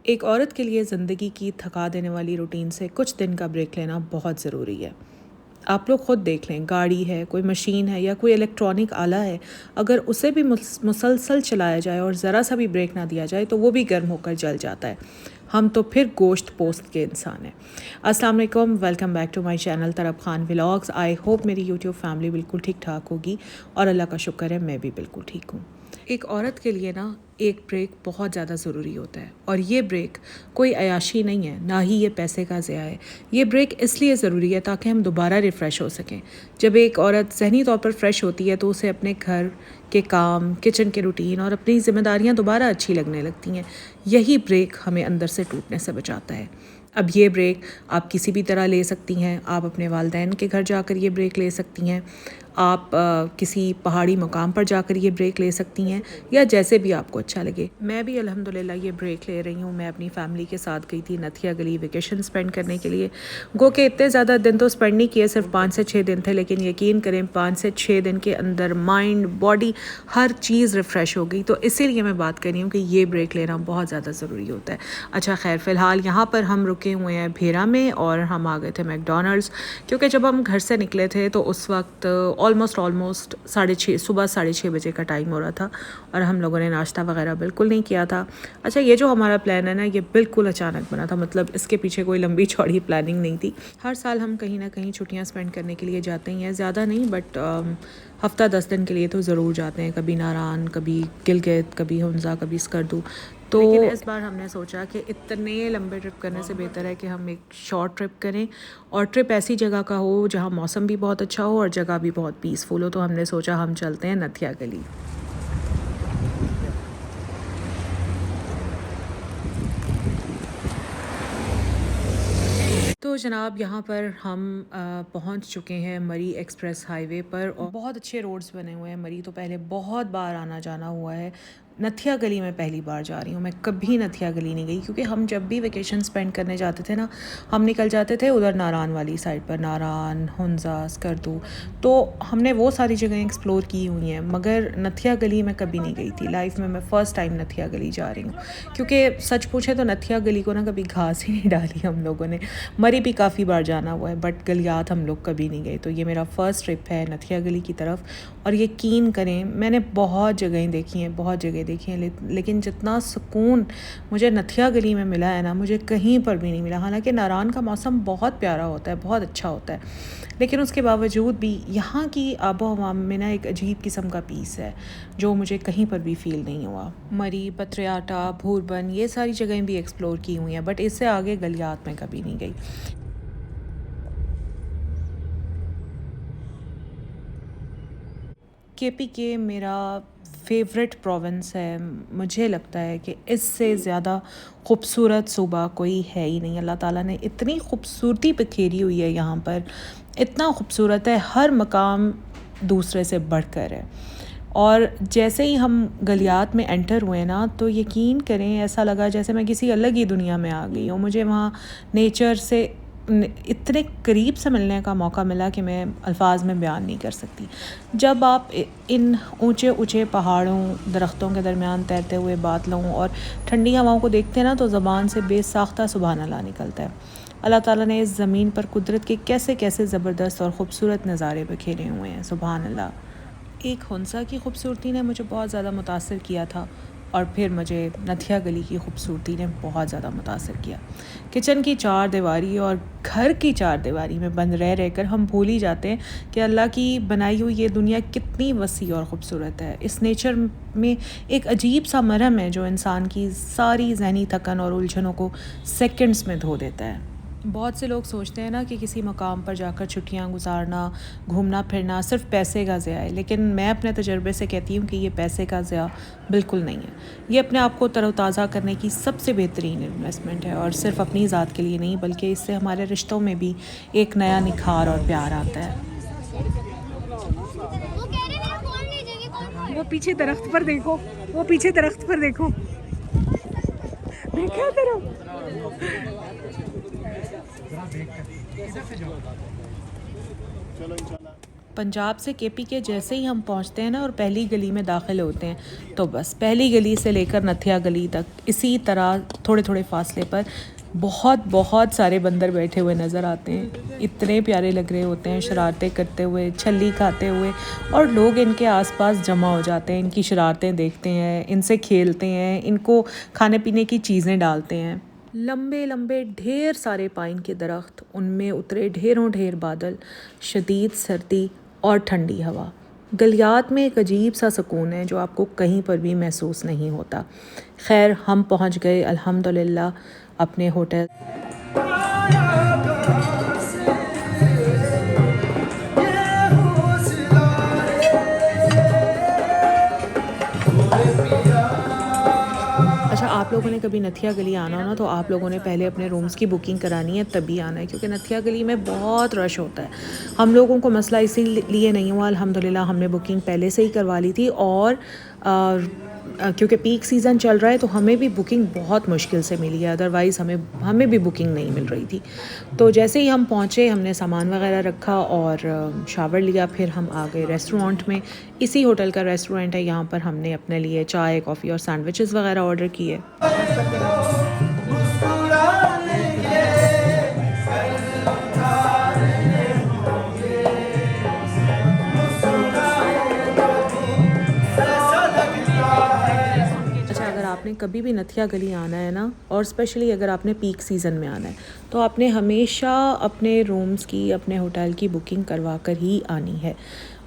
एक औरत के लिए ज़िंदगी की थका देने वाली रूटीन से कुछ दिन का ब्रेक लेना बहुत ज़रूरी है। आप लोग खुद देख लें, गाड़ी है, कोई मशीन है या कोई इलेक्ट्रॉनिक आला है, अगर उसे भी मुसलसल चलाया जाए और ज़रा सा भी ब्रेक ना दिया जाए तो वो भी गर्म होकर जल जाता है। हम तो फिर गोश्त पोस्ट के इंसान हैं। अस्सलाम वालेकुम, welcome back to my channel Tarab Khan vlogs. I hope मेरी यूट्यूब फैमिली बिल्कुल ठीक ठाक होगी और अल्लाह का शुक्र है मैं भी बिल्कुल ठीक हूँ। एक औरत के लिए ना एक ब्रेक बहुत ज़्यादा ज़रूरी होता है और ये ब्रेक कोई अयाशी नहीं है, ना ही ये पैसे का ज़िया है। ये ब्रेक इसलिए ज़रूरी है ताकि हम दोबारा रिफ़्रेश हो सकें। जब एक औरत ज़हनी तौर पर फ्रेश होती है तो उसे अपने घर के काम, किचन के रूटीन और अपनी ज़िम्मेदारियां दोबारा अच्छी लगने लगती हैं। यही ब्रेक हमें अंदर से टूटने से बचाता है। अब ये ब्रेक आप किसी भी तरह ले सकती हैं। आप अपने वालिदैन के घर जाकर ये ब्रेक ले सकती हैं, आप किसी पहाड़ी मुकाम पर जाकर ये ब्रेक ले सकती हैं, या जैसे भी आपको अच्छा लगे। मैं भी अल्हम्दुलिल्लाह ये ब्रेक ले रही हूँ। मैं अपनी फ़ैमिली के साथ गई थी नथिया गली वेकेशन स्पेंड करने के लिए। गो के इतने ज़्यादा दिन तो स्पेंड नहीं किए, सिर्फ 5 से 6 दिन थे, लेकिन यकीन करें 5 से 6 दिन के अंदर माइंड, बॉडी, हर चीज़ रिफ़्रेश हो गई। तो इसीलिए मैं बात कर रही हूँ कि ये ब्रेक लेना बहुत ज़्यादा ज़रूरी होता है। अच्छा खैर, फ़िलहाल यहाँ पर हम रुके हुए हैं भेरा में और हम आ गए थे मैकडॉनल्ड्स, क्योंकि जब हम घर से निकले थे तो उस वक्त ऑलमोस्ट 6:30 सुबह 6:30 बजे का टाइम हो रहा था और हम लोगों ने नाश्ता वगैरह बिल्कुल नहीं किया था। अच्छा, ये जो हमारा प्लान है ना, ये बिल्कुल अचानक बना था, मतलब इसके पीछे कोई लंबी चौड़ी प्लानिंग नहीं थी। हर साल हम कहीं ना कहीं छुट्टियां स्पेंड करने के लिए जाते ही हैं, ज़्यादा नहीं बट हफ़्ता 10 दिन के लिए तो ज़रूर जाते हैं। कभी नारान, कभी गिलगित, कभी हुंजा, कभी स्कर्दू। तो लेकिन इस बार हमने सोचा कि इतने लंबे ट्रिप करने से बेहतर है कि हम एक शॉर्ट ट्रिप करें और ट्रिप ऐसी जगह का हो जहां मौसम भी बहुत अच्छा हो और जगह भी बहुत पीसफुल हो। तो हमने सोचा हम चलते हैं नथिया गली। तो जनाब, यहाँ पर हम पहुँच चुके हैं मरी एक्सप्रेस हाईवे पर और बहुत अच्छे रोड्स बने हुए हैं। मरी तो पहले बहुत बार आना जाना हुआ है। नथिया गली में पहली बार जा रही हूँ। मैं कभी नथिया गली नहीं गई, क्योंकि हम जब भी वेकेशन स्पेंड करने जाते थे ना, हम निकल जाते थे उधर नारान वाली साइड पर, नारान, हुंजा, स्कर्दू। तो हमने वो सारी जगह एक्सप्लोर की हुई हैं, मगर नथिया गली में कभी नहीं गई थी। लाइफ में मैं फ़र्स्ट टाइम नथिया गली जा रही हूँ, क्योंकि सच पूछे तो नथिया गली को ना कभी घास ही नहीं डाली हम लोगों ने। मरी भी काफ़ी बार जाना हुआ है बट गलियात हम लोग कभी नहीं गए। तो ये मेरा फ़र्स्ट ट्रिप है नथिया गली की तरफ। और यकीन करें, मैंने बहुत जगहें देखी हैं, बहुत जगह देखी हैं, लेकिन जितना सुकून मुझे नथिया गली में मिला है ना, मुझे कहीं पर भी नहीं मिला। हालांकि नारान का मौसम बहुत प्यारा होता है, बहुत अच्छा होता है, लेकिन उसके बावजूद भी यहाँ की आबो हवा में ना एक अजीब किस्म का पीस है जो मुझे कहीं पर भी फ़ील नहीं हुआ। मरी, पत्रियाटा, भूरबन, ये सारी जगहें भी एक्सप्लोर की हुई हैं, बट इससे आगे गलियात में कभी नहीं गई। KPK मेरा फेवरेट प्रोविंस है। मुझे लगता है कि इससे ज़्यादा ख़ूबसूरत सूबा कोई है ही नहीं। अल्लाह ताला ने इतनी खूबसूरती बिखेरी हुई है यहाँ पर, इतना खूबसूरत है, हर मकाम दूसरे से बढ़कर है। और जैसे ही हम गलियात में एंटर हुए ना, तो यकीन करें ऐसा लगा जैसे मैं किसी अलग ही दुनिया में आ गई हूँ। मुझे वहाँ नेचर से इतने करीब से मिलने का मौका मिला कि मैं अल्फाज में बयान नहीं कर सकती। जब आप इन ऊंचे ऊंचे पहाड़ों, दरख्तों के दरमियान तैरते हुए बादलों और ठंडी हवाओं को देखते हैं ना, तो ज़बान से बेसाख्ता सुभान अल्लाह निकलता है। अल्लाह ताला ने इस ज़मीन पर कुदरत के कैसे कैसे ज़बरदस्त और ख़ूबसूरत नज़ारे बिखेरे हुए हैं, सुभान अल्लाह। एक हुंसा की खूबसूरती ने मुझे बहुत ज़्यादा मुतासर किया था और फिर मुझे नथिया गली की खूबसूरती ने बहुत ज़्यादा मुतासर किया। किचन की चार दीवारी और घर की चार दीवारी में बंद रह रहकर हम भूल ही जाते हैं कि अल्लाह की बनाई हुई ये दुनिया कितनी वसी और ख़ूबसूरत है। इस नेचर में एक अजीब सा मरहम है जो इंसान की सारी ज़हनी थकन और उलझनों को सेकंड्स में धो देता है। बहुत से लोग सोचते हैं ना कि किसी मकाम पर जाकर छुट्टियां गुजारना, घूमना फिरना सिर्फ पैसे का ज़िया है, लेकिन मैं अपने तजर्बे से कहती हूँ कि ये पैसे का ज़िया बिल्कुल नहीं है। ये अपने आप को तरोताज़ा करने की सबसे बेहतरीन इन्वेस्टमेंट है, और सिर्फ अपनी ज़ात के लिए नहीं बल्कि इससे हमारे रिश्तों में भी एक नया निखार और प्यार आता है। वो पीछे दरख्त पर देखो, वो पीछे दरख्त पर देखो, देखा तरफ। चलो इंशाल्लाह पंजाब से केपी के जैसे ही हम पहुंचते हैं ना और पहली गली में दाखिल होते हैं तो बस पहली गली से लेकर नथिया गली तक इसी तरह थोड़े थोड़े फासले पर बहुत बहुत सारे बंदर बैठे हुए नज़र आते हैं। इतने प्यारे लग रहे होते हैं, शरारतें करते हुए, छल्ली खाते हुए, और लोग इनके आसपास जमा हो जाते हैं, इनकी शरारतें देखते हैं, इनसे खेलते हैं, इनको खाने पीने की चीज़ें डालते हैं। लंबे लंबे ढेर सारे पाइन के दरख्त, उनमें उतरे ढेरों ढेर बादल, शदीद सर्दी और ठंडी हवा। गलियात में एक अजीब सा सुकून है जो आपको कहीं पर भी महसूस नहीं होता। खैर, हम पहुंच गए अल्हम्दुलिल्लाह अपने होटल। अच्छा, आप लोगों ने कभी नथिया गली आना हो ना तो आप लोगों ने पहले अपने रूम्स की बुकिंग करानी है, तभी आना है, क्योंकि नथिया गली में बहुत रश होता है। हम लोगों को मसला इसीलिए नहीं हुआ, अल्हम्दुलिल्लाह हमने बुकिंग पहले से ही करवा ली थी, और क्योंकि पीक सीज़न चल रहा है तो हमें भी बुकिंग बहुत मुश्किल से मिली है, अदरवाइज़ हमें भी बुकिंग नहीं मिल रही थी। तो जैसे ही हम पहुँचे हमने सामान वगैरह रखा और शावर लिया, फिर हम आ गए रेस्टोरेंट में। इसी होटल का रेस्टोरेंट है, यहाँ पर हमने अपने लिए चाय, कॉफ़ी और सैंडविचेस वगैरह ऑर्डर किए। अच्छा, अगर आपने कभी भी नथिया गली आना है ना, और स्पेशली अगर आपने पीक सीज़न में आना है, तो आपने हमेशा अपने रूम्स की, अपने होटल की बुकिंग करवा कर ही आनी है।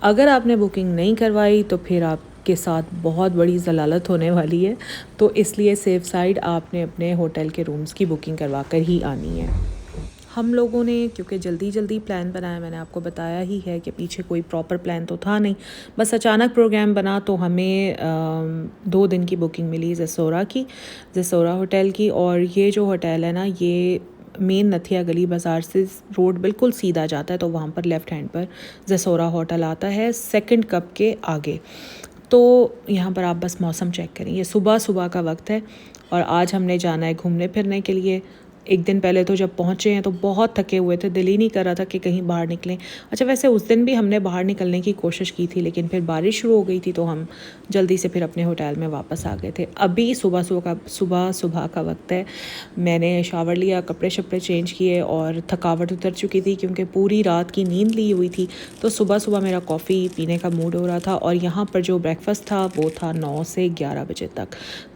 अगर आपने बुकिंग नहीं करवाई तो फिर आपके साथ बहुत बड़ी ज़लालत होने वाली है। तो इसलिए सेफ़ साइड आपने अपने होटल के रूम्स की बुकिंग करवा कर ही आनी है। हम लोगों ने क्योंकि जल्दी प्लान बनाया, मैंने आपको बताया ही है कि पीछे कोई प्रॉपर प्लान तो था नहीं, बस अचानक प्रोग्राम बना, तो हमें 2 दिन की बुकिंग मिली जसोरा होटल की। और ये जो होटल है ना, ये मेन नथिया गली बाज़ार से रोड बिल्कुल सीधा जाता है, तो वहाँ पर लेफ़्ट हैंड पर जसोरा होटल आता है, सेकंड कप के आगे। तो यहाँ पर आप बस मौसम चेक करें, ये सुबह का वक्त है और आज हमने जाना है घूमने फिरने के लिए। एक दिन पहले तो जब पहुँचे हैं तो बहुत थके हुए थे, दिल ही नहीं कर रहा था कि कहीं बाहर निकलें। अच्छा, वैसे उस दिन भी हमने बाहर निकलने की कोशिश की थी, लेकिन फिर बारिश शुरू हो गई थी, तो हम जल्दी से फिर अपने होटल में वापस आ गए थे। अभी सुबह का वक्त है। मैंने शावर लिया, कपड़े शपड़े चेंज किए और थकावट उतर चुकी थी क्योंकि पूरी रात की नींद ली हुई थी। तो सुबह मेरा कॉफ़ी पीने का मूड हो रहा था, और यहाँ पर जो ब्रेकफास्ट था वो था 9 से 11 बजे तक।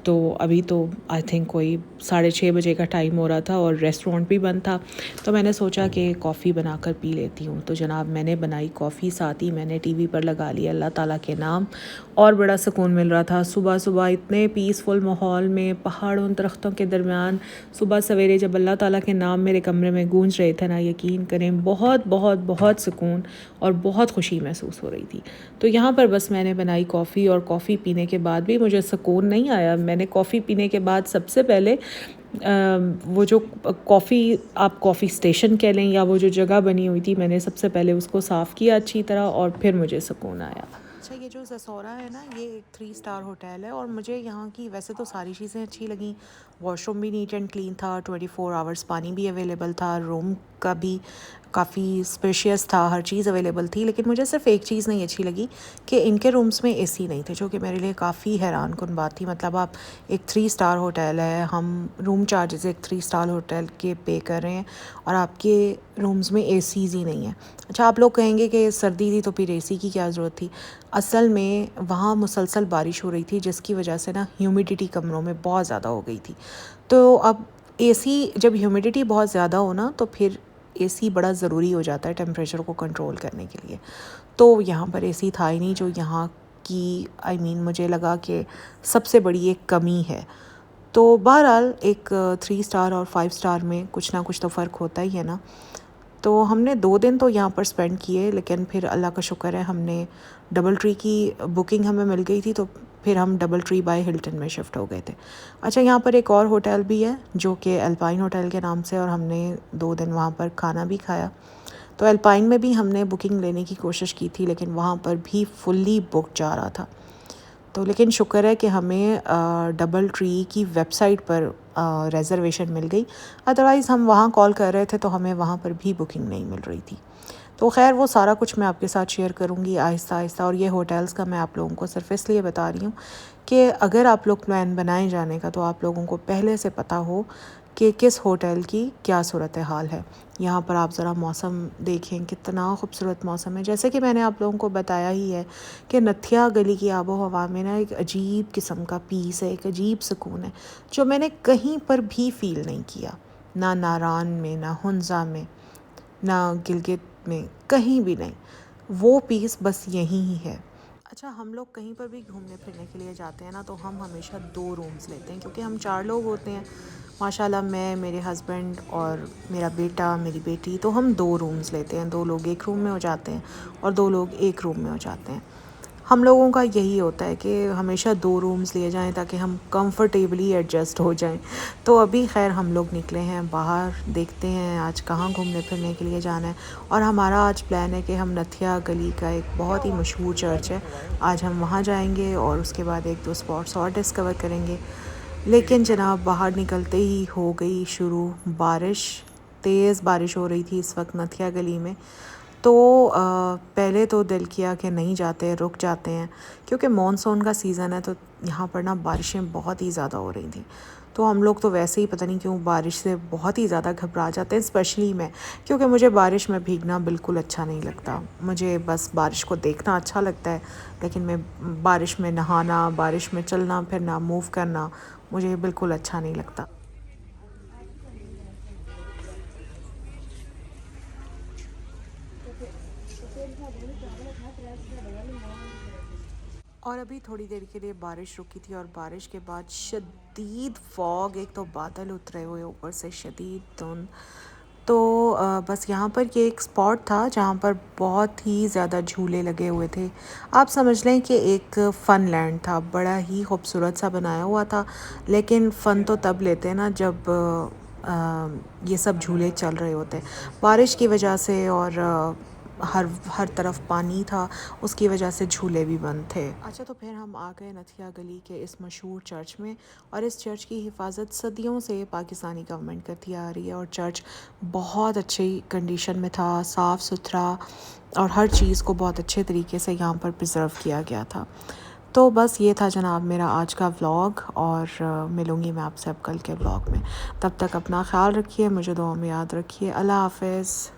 तो अभी तो आई थिंक कोई 6:30 बजे का टाइम हो रहा था और रेस्टोरेंट भी बंद था। तो मैंने सोचा कि कॉफ़ी बनाकर पी लेती हूँ। तो जनाब, मैंने बनाई कॉफ़ी, साथ ही मैंने टीवी पर लगा लिया अल्लाह ताला के नाम, और बड़ा सुकून मिल रहा था। सुबह इतने पीसफुल माहौल में, पहाड़ों दरख्तों के दरमियान, सुबह सवेरे जब अल्लाह ताला के नाम मेरे कमरे में गूंज रहे थे ना, यकीन करें बहुत सुकून और बहुत खुशी महसूस हो रही थी। तो यहाँ पर बस मैंने बनाई कॉफ़ी, और कॉफ़ी पीने के बाद भी मुझे सुकून नहीं आया। मैंने कॉफ़ी पीने के बाद सबसे पहले वो जो आप कॉफ़ी स्टेशन कह लें या वो जो जगह बनी हुई थी, मैंने सबसे पहले उसको साफ़ किया अच्छी तरह, और फिर मुझे सुकून आया। अच्छा, ये जो जसोरा है ना, ये एक 3 स्टार होटल है, और मुझे यहाँ की वैसे तो सारी चीज़ें अच्छी लगी। वॉशरूम भी नीट एंड क्लीन था, 24 आवर्स पानी भी अवेलेबल था, रूम का भी काफ़ी स्पेशियस था, हर चीज़ अवेलेबल थी। लेकिन मुझे सिर्फ एक चीज़ नहीं अच्छी लगी कि इनके रूम्स में एसी नहीं थे, जो कि मेरे लिए काफ़ी हैरान कुन बात थी। मतलब आप एक 3 स्टार होटल है, हम रूम चार्जेस एक 3 स्टार होटल के पे कर रहे हैं, और आपके रूम्स में एसीज़ ही नहीं है। अच्छा, आप लोग कहेंगे कि सर्दी थी तो फिर एसी की क्या ज़रूरत थी। असल में वहाँ मुसलसल बारिश हो रही थी, जिसकी वजह से ना ह्यूमिडिटी कमरों में बहुत ज़्यादा हो गई थी। तो अब एसी, जब ह्यूमिडिटी बहुत ज़्यादा हो ना, तो फिर एसी बड़ा ज़रूरी हो जाता है टेम्परेचर को कंट्रोल करने के लिए। तो यहाँ पर एसी था ही नहीं, जो यहाँ की मुझे लगा कि सबसे बड़ी एक कमी है। तो बहरहाल एक 3 स्टार और 5 स्टार में कुछ ना कुछ तो फ़र्क होता ही है ना। तो हमने 2 दिन तो यहाँ पर स्पेंड किए, लेकिन फिर अल्लाह का शुक्र है हमने डबल ट्री की बुकिंग हमें मिल गई थी, तो फिर हम डबल ट्री बाय हिल्टन में शिफ्ट हो गए थे। अच्छा, यहाँ पर एक और होटल भी है जो कि एल्पाइन होटल के नाम से, और हमने 2 दिन वहाँ पर खाना भी खाया। तो एल्पाइन में भी हमने बुकिंग लेने की कोशिश की थी, लेकिन वहाँ पर भी फुल्ली बुक जा रहा था। तो लेकिन शुक्र है कि हमें डबल ट्री की वेबसाइट पर रिज़र्वेशन मिल गई, अदरवाइज़ हम वहाँ कॉल कर रहे थे तो हमें वहाँ पर भी बुकिंग नहीं मिल रही थी। तो खैर वो सारा कुछ मैं आपके साथ शेयर करूँगी आहिस्ता आहिस्ता। और ये होटल्स का मैं आप लोगों को सिर्फ इसलिए बता रही हूँ कि अगर आप लोग प्लान बनाए जाने का तो आप लोगों को पहले से पता हो कि किस होटल की क्या सूरत हाल है। यहाँ पर आप ज़रा मौसम देखें, कितना खूबसूरत मौसम है। जैसे कि मैंने आप लोगों को बताया ही है कि नथिया गली की आबो हवा में ना एक अजीब किस्म का पीस है, एक अजीब सुकून है जो मैंने कहीं पर भी फ़ील नहीं किया, ना नारान में, ना हुंजा में, ना गिलगित में, कहीं भी नहीं। वो पीस बस यहीं ही है। अच्छा, हम लोग कहीं पर भी घूमने फिरने के लिए जाते हैं ना तो हम हमेशा 2 रूम्स लेते हैं, क्योंकि हम 4 लोग होते हैं माशाल्लाह। मैं, मेरे हस्बैंड और मेरा बेटा, मेरी बेटी, तो हम 2 रूम्स लेते हैं। 2 लोग एक रूम में हो जाते हैं और 2 लोग एक रूम में हो जाते हैं। हम लोगों का यही होता है कि हमेशा 2 रूम्स लिए जाएं ताकि हम कंफर्टेबली एडजस्ट हो जाएं। तो अभी खैर हम लोग निकले हैं बाहर, देखते हैं आज कहाँ घूमने फिरने के लिए जाना है। और हमारा आज प्लान है कि हम नथिया गली का एक बहुत ही मशहूर चर्च है, आज हम वहाँ जाएंगे और उसके बाद 1-2 स्पॉट्स और डिस्कवर करेंगे। लेकिन जनाब बाहर निकलते ही हो गई शुरू बारिश। तेज़ बारिश हो रही थी इस वक्त नथिया गली में। तो पहले तो दिल किया कि नहीं जाते, रुक जाते हैं, क्योंकि मॉनसून का सीज़न है तो यहाँ पर ना बारिशें बहुत ही ज़्यादा हो रही थी। तो हम लोग तो वैसे ही पता नहीं क्यों बारिश से बहुत ही ज़्यादा घबरा जाते हैं, स्पेशली मैं, क्योंकि मुझे बारिश में भीगना बिल्कुल अच्छा नहीं लगता। मुझे बस बारिश को देखना अच्छा लगता है, लेकिन मैं बारिश में नहाना, बारिश में चलना फिरना, मूव करना मुझे बिल्कुल अच्छा नहीं लगता। और अभी थोड़ी देर के लिए बारिश रुकी थी और बारिश के बाद शदीद फॉग, एक तो बादल उतरे हुए ऊपर से शदीद धुंध। तो बस यहाँ पर ये एक स्पॉट था जहाँ पर बहुत ही ज़्यादा झूले लगे हुए थे। आप समझ लें कि एक फ़न लैंड था, बड़ा ही खूबसूरत सा बनाया हुआ था। लेकिन फ़न तो तब लेते हैं ना जब ये सब झूले चल रहे होते हैं। बारिश की वजह से और हर हर तरफ पानी था, उसकी वजह से झूले भी बंद थे। अच्छा, तो फिर हम आ गए नथिया गली के इस मशहूर चर्च में। और इस चर्च की हिफाजत सदियों से पाकिस्तानी गवर्नमेंट करती आ रही है और चर्च बहुत अच्छी कंडीशन में था, साफ़ सुथरा, और हर चीज़ को बहुत अच्छे तरीके से यहाँ पर प्रिजर्व किया गया था। तो बस ये था जनाब मेरा आज का व्लॉग, और मिलूँगी मैं आपसे अब कल के व्लॉग में। तब तक अपना ख्याल रखिए, मुझे दुआ में याद रखिए। अल्लाह हाफ़िज़।